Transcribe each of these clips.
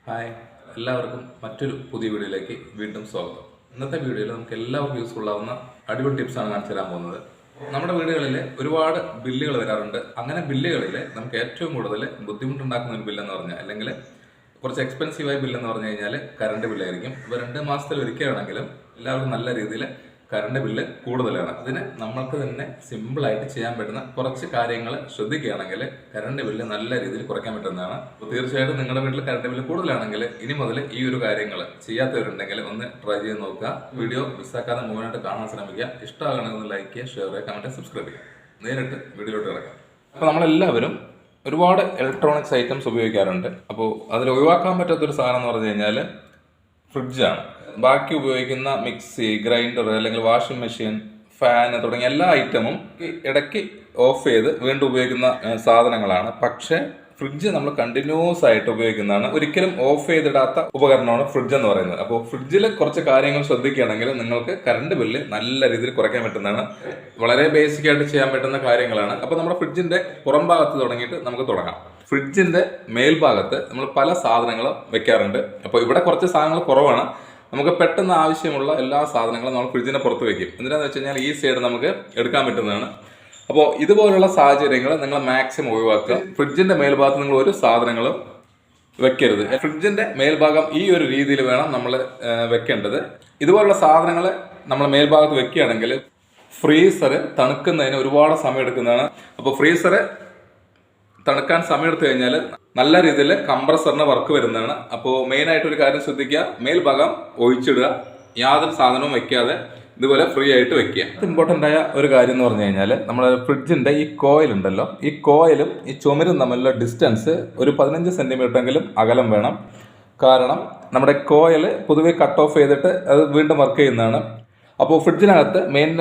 Hi, എല്ലാവർക്കും മറ്റൊരു പുതിയ വീഡിയോയിലേക്ക് വീണ്ടും സ്വാഗതം. ഇന്നത്തെ വീഡിയോയിൽ നമുക്ക് എല്ലാവർക്കും യൂസ്ഫുൾ ആവുന്ന അടിപൊളി ടിപ്സാണ് കാണിച്ചു തരാൻ പോകുന്നത്. നമ്മുടെ വീടുകളിൽ ഒരുപാട് ബില്ലുകൾ വരാറുണ്ട്. അങ്ങനെ ബില്ലുകളിൽ നമുക്ക് ഏറ്റവും കൂടുതൽ ബുദ്ധിമുട്ടുണ്ടാക്കുന്ന ഒരു ബില്ലെന്ന് പറഞ്ഞാൽ, അല്ലെങ്കിൽ കുറച്ച് എക്സ്പെൻസീവായ ബില്ലെന്ന് പറഞ്ഞു കഴിഞ്ഞാൽ കറണ്ട് ബില്ലായിരിക്കും. ഇപ്പോൾ 2 മാസത്തിൽ ഒരിക്കലാണെങ്കിലും എല്ലാവർക്കും നല്ല രീതിയിൽ കറണ്ട് ബില്ല് കൂടുതലാണ്. അതിന് നമ്മൾക്ക് തന്നെ സിമ്പിളായിട്ട് ചെയ്യാൻ പറ്റുന്ന കുറച്ച് കാര്യങ്ങൾ ശ്രദ്ധിക്കുകയാണെങ്കിൽ കറണ്ട് ബില്ല് നല്ല രീതിയിൽ കുറയ്ക്കാൻ പറ്റുന്നതാണ്. അപ്പോൾ തീർച്ചയായിട്ടും നിങ്ങളുടെ വീട്ടിൽ കറണ്ട് ബില്ല് കൂടുതലാണെങ്കിൽ ഇനി മുതൽ ഈ ഒരു കാര്യങ്ങൾ ചെയ്യാത്തവരുണ്ടെങ്കിൽ ഒന്ന് ട്രൈ ചെയ്ത് നോക്കുക. വീഡിയോ മിസ്സാക്കാതെ മുഴുവനായിട്ട് കാണാൻ ശ്രമിക്കുക. ഇഷ്ടമാകണമെങ്കിൽ ഒന്ന് ലൈക്ക് ചെയ്യുക, ഷെയർ ചെയ്യുക, കമൻറ്റ്, സബ്സ്ക്രൈബ് ചെയ്യുക. നേരിട്ട് വീഡിയോയിലോട്ട് കിടക്കാം. അപ്പോൾ നമ്മളെല്ലാവരും ഒരുപാട് ഇലക്ട്രോണിക്സ് ഐറ്റംസ് ഉപയോഗിക്കാറുണ്ട്. അപ്പോൾ അതിൽ ഒഴിവാക്കാൻ പറ്റാത്തൊരു സാധനം എന്ന് പറഞ്ഞു കഴിഞ്ഞാൽ ഫ്രിഡ്ജാണ്. ബാക്കി ഉപയോഗിക്കുന്ന മിക്സി, ഗ്രൈൻഡർ, അല്ലെങ്കിൽ വാഷിംഗ് മെഷീൻ, ഫാൻ തുടങ്ങിയ എല്ലാ ഐറ്റമും ഇടയ്ക്ക് ഓഫ് ചെയ്ത് വീണ്ടും ഉപയോഗിക്കുന്ന സാധനങ്ങളാണ്. പക്ഷേ ഫ്രിഡ്ജ് നമ്മൾ കണ്ടിന്യൂസ് ആയിട്ട് ഉപയോഗിക്കുന്നതാണ്. ഒരിക്കലും ഓഫ് ചെയ്തിടാത്ത ഉപകരണമാണ് ഫ്രിഡ്ജ് എന്ന് പറയുന്നത്. അപ്പോൾ ഫ്രിഡ്ജിൽ കുറച്ച് കാര്യങ്ങൾ ശ്രദ്ധിക്കുകയാണെങ്കിൽ നിങ്ങൾക്ക് കറണ്ട് ബില്ല് നല്ല രീതിയിൽ കുറയ്ക്കാൻ പറ്റുന്നതാണ്. വളരെ ബേസിക് ആയിട്ട് ചെയ്യാൻ പറ്റുന്ന കാര്യങ്ങളാണ്. അപ്പോൾ നമ്മുടെ ഫ്രിഡ്ജിന്റെ പുറം ഭാഗത്ത് തുടങ്ങിയിട്ട് നമുക്ക് തുടങ്ങാം. ഫ്രിഡ്ജിന്റെ മേൽഭാഗത്ത് നമ്മൾ പല സാധനങ്ങളും വെക്കാറുണ്ട്. അപ്പോൾ ഇവിടെ കുറച്ച് സാധനങ്ങൾ കുറവാണ്. നമുക്ക് പെട്ടെന്ന് ആവശ്യമുള്ള എല്ലാ സാധനങ്ങളും നമ്മൾ ഫ്രിഡ്ജിനെ പുറത്ത് വെക്കും. എന്തിനാന്ന് വെച്ച് കഴിഞ്ഞാൽ ഈ സൈഡ് നമുക്ക് എടുക്കാൻ പറ്റുന്നതാണ്. അപ്പോൾ ഇതുപോലുള്ള സാഹചര്യങ്ങൾ നിങ്ങൾ മാക്സിമം ഒഴിവാക്കുക. ഫ്രിഡ്ജിന്റെ മേൽഭാഗത്ത് നിങ്ങൾ ഒരു സാധനങ്ങളും വെക്കരുത്. ഫ്രിഡ്ജിന്റെ മേൽഭാഗം ഈ ഒരു രീതിയിൽ വേണം നമ്മൾ വെക്കേണ്ടത്. ഇതുപോലുള്ള സാധനങ്ങൾ നമ്മൾ മേൽഭാഗത്ത് വെക്കുകയാണെങ്കിൽ ഫ്രീസർ തണുക്കുന്നതിന് ഒരുപാട് സമയം എടുക്കുന്നതാണ്. അപ്പോൾ ഫ്രീസർ തണുക്കാൻ സമയം എടുത്തു കഴിഞ്ഞാൽ നല്ല രീതിയിൽ കംപ്രസറിന് വർക്ക് വരുന്നതാണ്. അപ്പോൾ മെയിനായിട്ട് ഒരു കാര്യം ശ്രദ്ധിക്കുക, മേൽഭാഗം ഒഴിച്ചിടുക, യാതൊരു സാധനവും വെക്കാതെ ഇതുപോലെ ഫ്രീ ആയിട്ട് വെക്കുക. ഇമ്പോർട്ടൻ്റ് ആയ ഒരു കാര്യം എന്ന് പറഞ്ഞു കഴിഞ്ഞാൽ നമ്മുടെ ഫ്രിഡ്ജിന്റെ ഈ കോയിൽ ഉണ്ടല്ലോ, ഈ കോയിലും ഈ ചുമരും തമ്മിലുള്ള ഡിസ്റ്റൻസ് ഒരു 15 സെന്റിമീറ്ററെങ്കിലും അകലം വേണം. കാരണം നമ്മുടെ കോയിൽ പൊതുവെ കട്ട് ഓഫ് ചെയ്തിട്ട് അത് വീണ്ടും വർക്ക് ചെയ്യുന്നതാണ്. അപ്പോൾ ഫ്രിഡ്ജിനകത്ത് മെയിൻ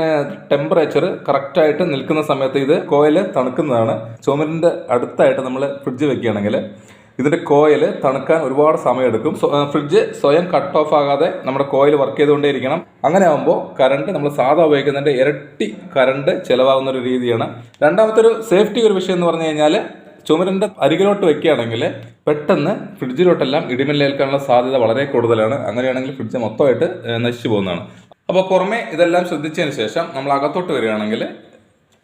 ടെമ്പറേച്ചർ കറക്റ്റായിട്ട് നിൽക്കുന്ന സമയത്ത് ഇത് കോയിൽ തണുക്കുന്നതാണ്. ചുമരിൻ്റെ അടുത്തായിട്ട് നമ്മൾ ഫ്രിഡ്ജ് വെക്കുകയാണെങ്കിൽ ഇതിൻ്റെ കോയിൽ തണുക്കാൻ ഒരുപാട് സമയമെടുക്കും. ഫ്രിഡ്ജ് സ്വയം കട്ട് ഓഫ് ആകാതെ നമ്മുടെ കോയിൽ വർക്ക് ചെയ്തുകൊണ്ടേയിരിക്കണം. അങ്ങനെ ആകുമ്പോൾ കറണ്ട് നമ്മൾ സാധാ ഉപയോഗിക്കുന്നതിൻ്റെ ഇരട്ടി കറണ്ട് ചിലവാകുന്ന ഒരു രീതിയാണ്. രണ്ടാമത്തെ ഒരു സേഫ്റ്റി ഒരു വിഷയം എന്ന് പറഞ്ഞു കഴിഞ്ഞാൽ, ചുമരിൻ്റെ അരികിലോട്ട് വെക്കുകയാണെങ്കിൽ പെട്ടെന്ന് ഫ്രിഡ്ജിലോട്ടെല്ലാം ഇടിമിന്നലേൽക്കാനുള്ള സാധ്യത വളരെ കൂടുതലാണ്. അങ്ങനെയാണെങ്കിൽ ഫ്രിഡ്ജ് മൊത്തമായിട്ട് നശിച്ചു പോകുന്നതാണ്. അപ്പോൾ പുറമെ ഇതെല്ലാം ശ്രദ്ധിച്ചതിന് ശേഷം നമ്മൾ അകത്തോട്ട് വരികയാണെങ്കിൽ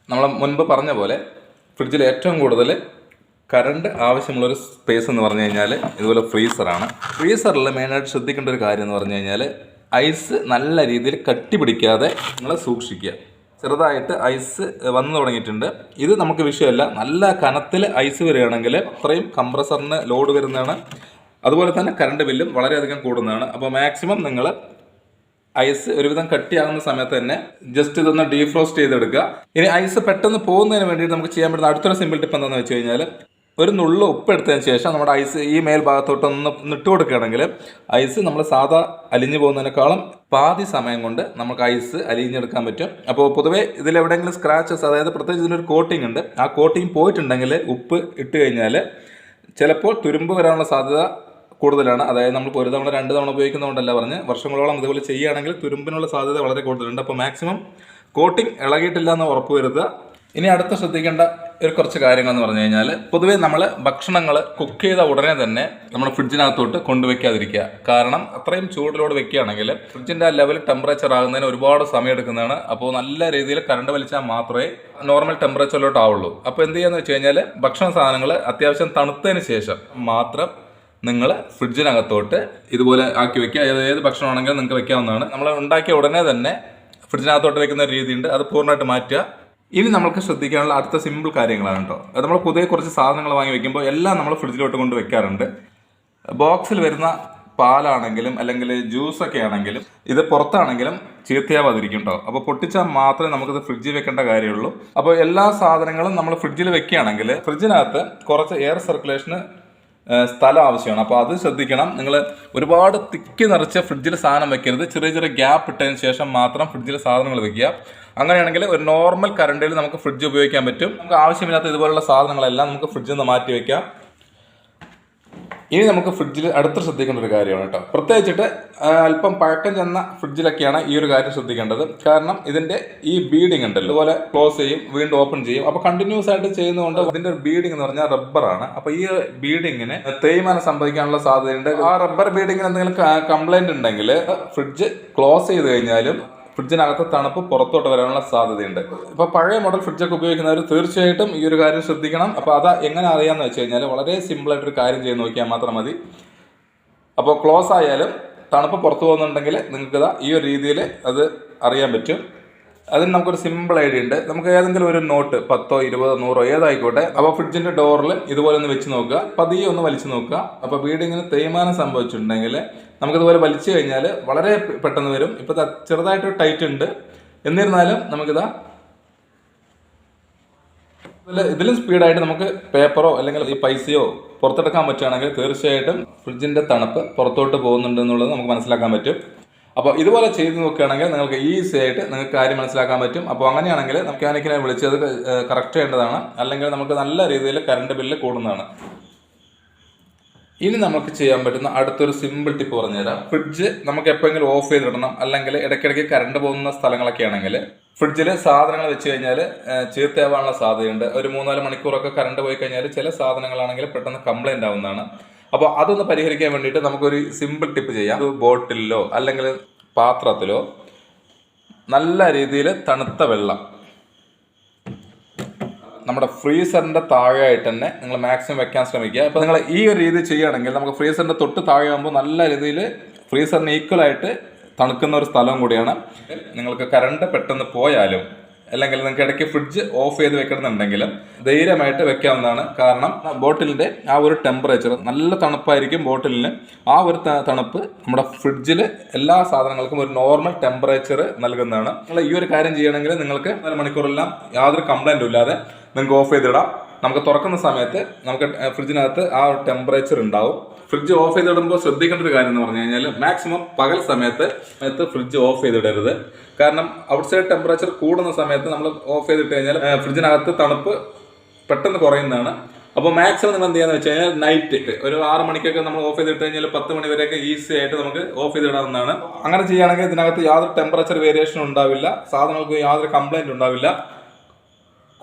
നമ്മൾ മുൻപ് പറഞ്ഞ പോലെ ഫ്രിഡ്ജിൽ ഏറ്റവും കൂടുതൽ കറണ്ട് ആവശ്യമുള്ളൊരു സ്പേസ് എന്ന് പറഞ്ഞു കഴിഞ്ഞാൽ ഇതുപോലെ ഫ്രീസറാണ്. ഫ്രീസറിൽ മെയിനായിട്ട് ശ്രദ്ധിക്കേണ്ട ഒരു കാര്യം എന്ന് പറഞ്ഞു കഴിഞ്ഞാൽ ഐസ് നല്ല രീതിയിൽ കട്ടി പിടിക്കാതെ നിങ്ങൾ സൂക്ഷിക്കുക. ചെറുതായിട്ട് ഐസ് വന്നു തുടങ്ങിയിട്ടുണ്ട്. ഇത് നമുക്ക് വിഷയമല്ല. നല്ല കനത്തിൽ ഐസ് വരികയാണെങ്കിൽ അത്രയും കംപ്രസറിന് ലോഡ് വരുന്നതാണ്. അതുപോലെ തന്നെ കറണ്ട് ബില്ലും വളരെയധികം കൂടുന്നതാണ്. അപ്പോൾ മാക്സിമം നിങ്ങൾ ഐസ് ഒരുവിധം കട്ടിയാകുന്ന സമയത്ത് തന്നെ ജസ്റ്റ് ഇതൊന്ന് ഡീഫ്രോസ്റ്റ് ചെയ്തെടുക്കുക. ഇനി ഐസ് പെട്ടെന്ന് പോകുന്നതിന് വേണ്ടിയിട്ട് നമുക്ക് ചെയ്യാൻ പറ്റുന്ന അടുത്തൊരു സിമ്പിൾ ടിപ്പ് എന്താണെന്ന് വെച്ച് കഴിഞ്ഞാൽ, ഒരു നുള്ളു ഉപ്പ് എടുത്തതിന് ശേഷം നമ്മുടെ ഐസ് ഈ മേൽഭാഗത്തോട്ടൊന്ന് ഇട്ട് കൊടുക്കുകയാണെങ്കിൽ ഐസ് നമ്മൾ സാധാ അലിഞ്ഞു പോകുന്നതിനേക്കാളും പാതി സമയം കൊണ്ട് നമുക്ക് ഐസ് അലിഞ്ഞെടുക്കാൻ പറ്റും. അപ്പോൾ പൊതുവേ ഇതിലെവിടെയെങ്കിലും സ്ക്രാച്ചസ്, അതായത് പ്രത്യേകിച്ച് ഇതിനൊരു കോട്ടിംഗ് ഉണ്ട്, ആ കോട്ടിംഗ് പോയിട്ടുണ്ടെങ്കിൽ ഉപ്പ് ഇട്ട് കഴിഞ്ഞാൽ ചിലപ്പോൾ തുരുമ്പ് വരാനുള്ള സാധ്യത കൂടുതലാണ്. അതായത് നമ്മൾ ഒരു തവണ 2 തവണ ഉപയോഗിക്കുന്നതുകൊണ്ടല്ല പറഞ്ഞ്, വർഷങ്ങളോളം ഇതുപോലെ ചെയ്യുകയാണെങ്കിൽ തുരുമ്പിനുള്ള സാധ്യത വളരെ കൂടുതലുണ്ട്. അപ്പോൾ മാക്സിമം കോട്ടിംഗ് ഇളകിയിട്ടില്ല എന്ന് ഉറപ്പ് വരുത്തുക. ഇനി അടുത്ത ശ്രദ്ധിക്കേണ്ട കുറച്ച് കാര്യങ്ങൾ എന്ന് പറഞ്ഞു കഴിഞ്ഞാൽ, പൊതുവേ നമ്മൾ ഭക്ഷണങ്ങൾ കുക്ക് ചെയ്ത ഉടനെ തന്നെ നമ്മൾ ഫ്രിഡ്ജിനകത്തോട്ട് കൊണ്ടുവയ്ക്കാതിരിക്കുക. കാരണം അത്രയും ചൂടിലോട് വെക്കുകയാണെങ്കിൽ ഫ്രിഡ്ജിൻ്റെ ആ ലെവൽ ടെമ്പറേച്ചർ ആകുന്നതിന് ഒരുപാട് സമയം എടുക്കുന്നതാണ്. അപ്പോൾ നല്ല രീതിയിൽ കറണ്ട് വലിച്ചാൽ മാത്രമേ നോർമൽ ടെമ്പറേച്ചറിലോട്ട് ആവുള്ളൂ. അപ്പോൾ എന്ത് ചെയ്യാന്ന് വെച്ച് കഴിഞ്ഞാൽ, ഭക്ഷണ സാധനങ്ങൾ അത്യാവശ്യം തണുത്തതിന് ശേഷം മാത്രം നിങ്ങൾ ഫ്രിഡ്ജിനകത്തോട്ട് ഇതുപോലെ ആക്കി വെക്കുക. ഏത് ഭക്ഷണമാണെങ്കിലും നിങ്ങൾക്ക് വെക്കാവുന്നതാണ്. നമ്മൾ ഉണ്ടാക്കിയ ഉടനെ തന്നെ ഫ്രിഡ്ജിനകത്തോട്ട് വെക്കുന്ന രീതിയുണ്ട്, അത് പൂർണ്ണമായിട്ട് മാറ്റുക. ഇനി നമുക്ക് ശ്രദ്ധിക്കാനുള്ള അടുത്ത സിമ്പിൾ കാര്യങ്ങളാണ് കേട്ടോ. അത് നമ്മൾ പുതിയ കുറച്ച് സാധനങ്ങൾ വാങ്ങി വെക്കുമ്പോൾ എല്ലാം നമ്മൾ ഫ്രിഡ്ജിലോട്ട് കൊണ്ട് വെക്കാറുണ്ട്. ബോക്സിൽ വരുന്ന പാലാണെങ്കിലും അല്ലെങ്കിൽ ജ്യൂസൊക്കെ ആണെങ്കിലും ഇത് പുറത്താണെങ്കിലും ചീത്തയാവാതിരിക്കും കേട്ടോ. അപ്പോൾ പൊട്ടിച്ചാൽ മാത്രമേ നമുക്കിത് ഫ്രിഡ്ജിൽ വെക്കേണ്ട കാര്യമുള്ളൂ. അപ്പോൾ എല്ലാ സാധനങ്ങളും നമ്മൾ ഫ്രിഡ്ജിൽ വെക്കുകയാണെങ്കിൽ ഫ്രിഡ്ജിനകത്ത് കുറച്ച് എയർ സർക്കുലേഷന് സ്ഥലം ആവശ്യമാണ്. അപ്പോൾ അത് ശ്രദ്ധിക്കണം. നിങ്ങൾ ഒരുപാട് തിക്കി നിറച്ച് ഫ്രിഡ്ജിൽ സാധനം വെക്കരുത്. ചെറിയ ചെറിയ ഗ്യാപ്പ് ഇട്ടതിന് ശേഷം മാത്രം ഫ്രിഡ്ജിൽ സാധനങ്ങൾ വെക്കുക. അങ്ങനെയാണെങ്കിൽ ഒരു നോർമൽ കറണ്ടിൽ നമുക്ക് ഫ്രിഡ്ജ് ഉപയോഗിക്കാൻ പറ്റും. നമുക്ക് ആവശ്യമില്ലാത്ത ഇതുപോലുള്ള സാധനങ്ങളെല്ലാം നമുക്ക് ഫ്രിഡ്ജിൽ നിന്ന് മാറ്റി വയ്ക്കാം. ഇനി നമുക്ക് ഫ്രിഡ്ജിൽ അടുത്ത് ശ്രദ്ധിക്കേണ്ട ഒരു കാര്യമാണ് കേട്ടോ. പ്രത്യേകിച്ചിട്ട് അല്പം പഴക്കം ചെന്ന ഫ്രിഡ്ജിലൊക്കെയാണ് ഈ ഒരു കാര്യം ശ്രദ്ധിക്കേണ്ടത്. കാരണം ഇതിന്റെ ഈ ബീഡിങ് ഉണ്ടല്ലോ, അതുപോലെ ക്ലോസ് ചെയ്യും വീണ്ടും ഓപ്പൺ ചെയ്യും. അപ്പോൾ കണ്ടിന്യൂസ് ആയിട്ട് ചെയ്യുന്നതുകൊണ്ട് അതിന്റെ ഒരു ബീഡിങ് എന്ന് പറഞ്ഞാൽ റബ്ബറാണ്. അപ്പോൾ ഈ ബീഡിങ്ങിന് തേയ്മാനം സംഭവിക്കാനുള്ള സാധ്യതയുണ്ട്. ആ റബ്ബർ ബീഡിങ്ങിന് എന്തെങ്കിലും കംപ്ലൈന്റ് ഉണ്ടെങ്കിൽ ഫ്രിഡ്ജ് ക്ലോസ് ചെയ്ത് കഴിഞ്ഞാലും ഫ്രിഡ്ജിനകത്ത് തണുപ്പ് പുറത്തോട്ട് വരാനുള്ള സാധ്യതയുണ്ട്. ഇപ്പോൾ പഴയ മോഡൽ ഫ്രിഡ്ജൊക്കെ ഉപയോഗിക്കുന്നവർ തീർച്ചയായിട്ടും ഈ ഒരു കാര്യം ശ്രദ്ധിക്കണം. അപ്പോൾ അത് എങ്ങനെ അറിയാമെന്ന് വെച്ച് കഴിഞ്ഞാൽ വളരെ സിമ്പിളായിട്ടൊരു കാര്യം ചെയ്ത് നോക്കിയാൽ മാത്രം മതി. അപ്പോൾ ക്ലോസ് ആയാലും തണുപ്പ് പുറത്തു പോകുന്നുണ്ടെങ്കിൽ നിങ്ങൾക്ക് ഈ ഒരു രീതിയിൽ അത് അറിയാൻ പറ്റും. അതിന് നമുക്കൊരു സിമ്പിൾ ഐഡിയ ഉണ്ട്. നമുക്ക് ഏതെങ്കിലും ഒരു നോട്ട് 10, 20, 100 ഏതായിക്കോട്ടെ, അപ്പോൾ ഫ്രിഡ്ജിന്റെ ഡോറിൽ ഇതുപോലെ ഒന്ന് വെച്ച് നോക്കുക, പതിയെ ഒന്ന് വലിച്ചു നോക്കുക. അപ്പോൾ ബീഡിങ്ങിന് തേയ്മാനം സംഭവിച്ചിട്ടുണ്ടെങ്കിൽ നമുക്കിതുപോലെ വലിച്ചു കഴിഞ്ഞാൽ വളരെ പെട്ടെന്ന് വരും. ഇപ്പോൾ ചെറുതായിട്ടൊരു ടൈറ്റ് ഉണ്ട്, എന്നിരുന്നാലും നമുക്കിതാ ഇതിലും സ്പീഡായിട്ട് നമുക്ക് പേപ്പറോ അല്ലെങ്കിൽ ഈ പൈസയോ പുറത്തെടുക്കാൻ പറ്റുകയാണെങ്കിൽ തീർച്ചയായിട്ടും ഫ്രിഡ്ജിന്റെ തണുപ്പ് പുറത്തോട്ട് പോകുന്നുണ്ട് എന്നുള്ളത് നമുക്ക് മനസ്സിലാക്കാൻ പറ്റും. അപ്പോൾ ഇതുപോലെ ചെയ്ത് നോക്കുകയാണെങ്കിൽ നിങ്ങൾക്ക് ഈസി ആയിട്ട് നിങ്ങൾക്ക് കാര്യം മനസ്സിലാക്കാൻ പറ്റും. അപ്പോൾ അങ്ങനെയാണെങ്കിൽ മെക്കാനിക്കിനെ വിളിച്ച് അത് കറക്റ്റ് ചെയ്യേണ്ടതാണ്, അല്ലെങ്കിൽ നമുക്ക് നല്ല രീതിയിൽ കറണ്ട് ബില്ല് കൂടുന്നതാണ്. ഇനി നമുക്ക് ചെയ്യാൻ പറ്റുന്ന അടുത്തൊരു സിമ്പിൾ ടിപ്പ് പറഞ്ഞുതരാം. ഫ്രിഡ്ജ് നമുക്ക് എപ്പോഴെങ്കിലും ഓഫ് ചെയ്തിടണം, അല്ലെങ്കിൽ ഇടയ്ക്കിടയ്ക്ക് കറണ്ട് പോകുന്ന സ്ഥലങ്ങളൊക്കെ ആണെങ്കിൽ ഫ്രിഡ്ജിൽ സാധനങ്ങൾ വെച്ച് കഴിഞ്ഞാൽ ചീത്തയാവാനുള്ള സാധ്യതയുണ്ട്. ഒരു 3-4 മണിക്കൂറൊക്കെ കറണ്ട് പോയി കഴിഞ്ഞാൽ ചില സാധനങ്ങളാണെങ്കിൽ പെട്ടെന്ന് കംപ്ലൈന്റ് ആവുന്നതാണ്. അപ്പോൾ അതൊന്ന് പരിഹരിക്കാൻ വേണ്ടിയിട്ട് നമുക്കൊരു സിമ്പിൾ ടിപ്പ് ചെയ്യാം. ഒരു ബോട്ടിലോ അല്ലെങ്കിൽ പാത്രത്തിലോ നല്ല രീതിയിൽ തണുത്ത വെള്ളം നമ്മുടെ ഫ്രീസറിന്റെ താഴെയായിട്ട് തന്നെ നിങ്ങൾ മാക്സിമം വെക്കാൻ ശ്രമിക്കുക. അപ്പോൾ നിങ്ങൾ ഈ ഒരു രീതി ചെയ്യുകയാണെങ്കിൽ നമുക്ക് ഫ്രീസറിന്റെ തൊട്ട് താഴെയാകുമ്പോൾ നല്ല രീതിയിൽ ഫ്രീസറിന് ഈക്വലായിട്ട് തണുക്കുന്ന ഒരു സ്ഥലവും കൂടിയാണ്. നിങ്ങൾക്ക് കറണ്ട് പെട്ടെന്ന് പോയാലും അല്ലെങ്കിൽ നിങ്ങൾക്ക് ഇടയ്ക്ക് ഫ്രിഡ്ജ് ഓഫ് ചെയ്ത് വെക്കണമെന്നുണ്ടെങ്കിലും ധൈര്യമായിട്ട് വെക്കാവുന്നതാണ്. കാരണം ബോട്ടിലിന്റെ ആ ഒരു ടെമ്പറേച്ചർ നല്ല തണുപ്പായിരിക്കും. ബോട്ടിലിന് ആ ഒരു തണുപ്പ് നമ്മുടെ ഫ്രിഡ്ജിൽ എല്ലാ സാധനങ്ങൾക്കും ഒരു നോർമൽ ടെമ്പറേച്ചർ നൽകുന്നതാണ്. നിങ്ങൾ ഈ ഒരു കാര്യം ചെയ്യണമെങ്കിൽ നിങ്ങൾക്ക് 4 മണിക്കൂറെല്ലാം യാതൊരു കംപ്ലൈന്റും ഇല്ലാതെ നിങ്ങൾക്ക് ഓഫ് ചെയ്തിടാം. നമുക്ക് തുറക്കുന്ന സമയത്ത് നമുക്ക് ഫ്രിഡ്ജിനകത്ത് ആ ഒരു ടെമ്പറേച്ചർ ഉണ്ടാവും. ഫ്രിഡ്ജ് ഓഫ് ചെയ്തിടുമ്പോൾ ശ്രദ്ധിക്കേണ്ട ഒരു കാര്യം എന്ന് പറഞ്ഞു കഴിഞ്ഞാൽ മാക്സിമം പകൽ സമയത്ത് ഫ്രിഡ്ജ് ഓഫ് ചെയ്തിടരുത്. കാരണം ഔട്ട്സൈഡ് ടെമ്പറേച്ചർ കൂടുന്ന സമയത്ത് നമ്മൾ ഓഫ് ചെയ്തിട്ട് കഴിഞ്ഞാൽ ഫ്രിഡ്ജിനകത്ത് തണുപ്പ് പെട്ടെന്ന് കുറയുന്നതാണ്. അപ്പോൾ മാക്സിമം നിങ്ങൾ എന്ത് ചെയ്യാന്ന് വെച്ച് കഴിഞ്ഞാൽ നൈറ്റ് ഒരു 6 മണിക്കൊക്കെ നമ്മൾ ഓഫ് ചെയ്തിട്ട് കഴിഞ്ഞാൽ 10 മണി വരെയൊക്കെ ഈസി ആയിട്ട് നമുക്ക് ഓഫ് ചെയ്തിടാവുന്നതാണ്. അങ്ങനെ ചെയ്യുകയാണെങ്കിൽ ഇതിനകത്ത് യാതൊരു ടെമ്പറേച്ചർ വേരിയേഷനും ഉണ്ടാവില്ല, സാധനങ്ങൾക്ക് യാതൊരു കംപ്ലൈന്റ് ഉണ്ടാവില്ല.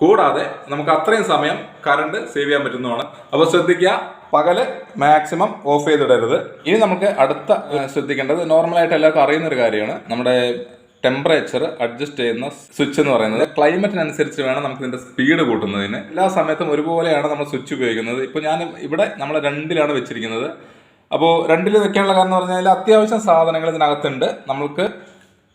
കൂടാതെ നമുക്ക് അത്രയും സമയം കറണ്ട് സേവ് ചെയ്യാൻ പറ്റുന്നതാണ്. അപ്പോൾ ശ്രദ്ധിക്കുക, പകല് മാക്സിമം ഓഫ് ചെയ്തിടരുത്. ഇനി നമുക്ക് അടുത്ത ശ്രദ്ധിക്കേണ്ടത് നോർമലായിട്ട് എല്ലാവർക്കും അറിയുന്ന ഒരു കാര്യമാണ്. നമ്മുടെ ടെമ്പറേച്ചർ അഡ്ജസ്റ്റ് ചെയ്യുന്ന സ്വിച്ച് എന്ന് പറയുന്നത് ക്ലൈമറ്റിനനുസരിച്ച് വേണം നമുക്ക് ഇതിന്റെ സ്പീഡ് കൂട്ടുന്നതിന്. എല്ലാ സമയത്തും ഒരുപോലെയാണ് നമ്മൾ സ്വിച്ച് ഉപയോഗിക്കുന്നത്. ഇപ്പോൾ ഞാൻ ഇവിടെ നമ്മൾ 2-ലാണ് വെച്ചിരിക്കുന്നത്. അപ്പോൾ 2-ൽ വെക്കാനുള്ള കാരണം എന്ന് പറഞ്ഞാൽ അത്യാവശ്യം സാധനങ്ങൾ ഇതിനകത്തുണ്ട്. നമുക്ക്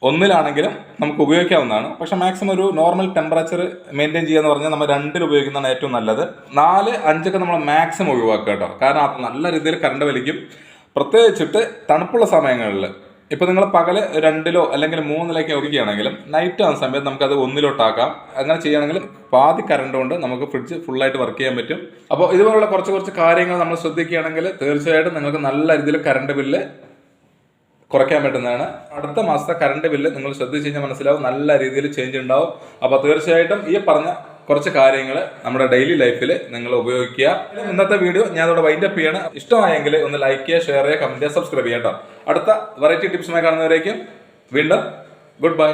1-ലാണെങ്കിലും നമുക്ക് ഉപയോഗിക്കാവുന്നതാണ്. പക്ഷെ മാക്സിമം ഒരു നോർമൽ ടെമ്പറേച്ചർ മെയിൻറ്റെയിൻ ചെയ്യാന്ന് പറഞ്ഞാൽ നമ്മൾ 2-ൽ ഉപയോഗിക്കുന്നതാണ് ഏറ്റവും നല്ലത്. 4, 5 നമ്മൾ മാക്സിമം ഒഴിവാക്കുക കേട്ടോ. കാരണം നല്ല രീതിയിൽ കറണ്ട് വലിക്കും. പ്രത്യേകിച്ചിട്ട് തണുപ്പുള്ള സമയങ്ങളിൽ ഇപ്പോൾ നിങ്ങൾ പകല് 2-ലോ അല്ലെങ്കിൽ 3-ലൊക്കെ ഒതുക്കുകയാണെങ്കിലും നൈറ്റ് ആവുന്ന സമയത്ത് നമുക്കത് 1-ലോട്ടാക്കാം. അങ്ങനെ ചെയ്യുകയാണെങ്കിൽ പാതി കറണ്ട് കൊണ്ട് നമുക്ക് ഫ്രിഡ്ജ് ഫുള്ളായിട്ട് വർക്ക് ചെയ്യാൻ പറ്റും. അപ്പോൾ ഇതുപോലുള്ള കുറച്ച് കാര്യങ്ങൾ നമ്മൾ ശ്രദ്ധിക്കുകയാണെങ്കിൽ തീർച്ചയായിട്ടും നിങ്ങൾക്ക് നല്ല രീതിയിൽ കറണ്ട് ബില്ല് കുറയ്ക്കാൻ പറ്റുന്നതാണ്. അടുത്ത മാസത്തെ കറണ്ട് ബില്ല് നിങ്ങൾ ശ്രദ്ധിച്ച് കഴിഞ്ഞാൽ മനസ്സിലാവും, നല്ല രീതിയിൽ ചേഞ്ച് ഉണ്ടാവും. അപ്പോൾ തീർച്ചയായിട്ടും ഈ പറഞ്ഞ കുറച്ച് കാര്യങ്ങൾ നമ്മുടെ ഡെയിലി ലൈഫിൽ നിങ്ങൾ ഉപയോഗിക്കുക. ഇന്നത്തെ വീഡിയോ ഞാൻ ഇവിടെ വൈൻഡപ്പ് ചെയ്യാണ്. ഇഷ്ടമായെങ്കിൽ ഒന്ന് ലൈക്ക് ചെയ്യുക, ഷെയർ ചെയ്യുക, കമന്റ് ചെയ്യുക, സബ്സ്ക്രൈബ് ചെയ്യുക കേട്ടോ. അടുത്ത വെറൈറ്റി ടിപ്സുമായി കാണുന്നവരേക്കും വീണ്ടും ഗുഡ് ബൈ.